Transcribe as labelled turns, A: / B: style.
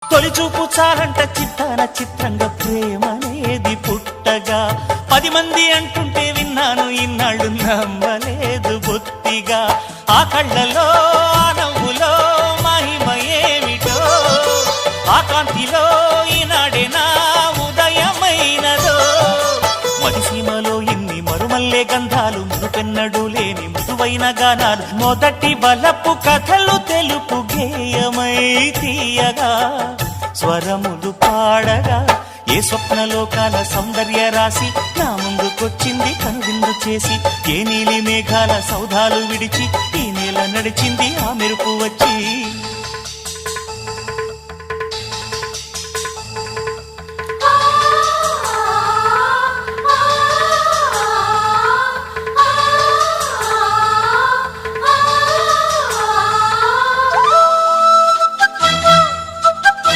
A: తొలి చూపు చాలంట చిత్తాన చిత్రంగా ప్రేమనేది పుట్టగా 10 మంది అంటుంటే విన్నాను ఇన్నాళ్ళు నమ్మలేదు బొత్తిగా ఆ కళ్ళలో ఆ నవ్వులో మహిమ ఏమిటో ఆ కాంతిలో ఈనాడే నా ఉదయమైనదో మదిసీమలో ఇన్ని మరుమల్లే గంధాలు మునుపెన్నడు లేని మృదువైన గానాలు మొదటి బలపు కథలు తెలుపు గేయమై తీయగా స్వరములు పాడగా ఏ స్వప్నలోకాల సౌందర్య రాసి నా ముందుకొచ్చింది కనువిందు చేసి ఏ నీలి మేఘాల సౌధాలు విడిచి ఈ నేల నడిచింది ఆ మెరుపు వచ్చి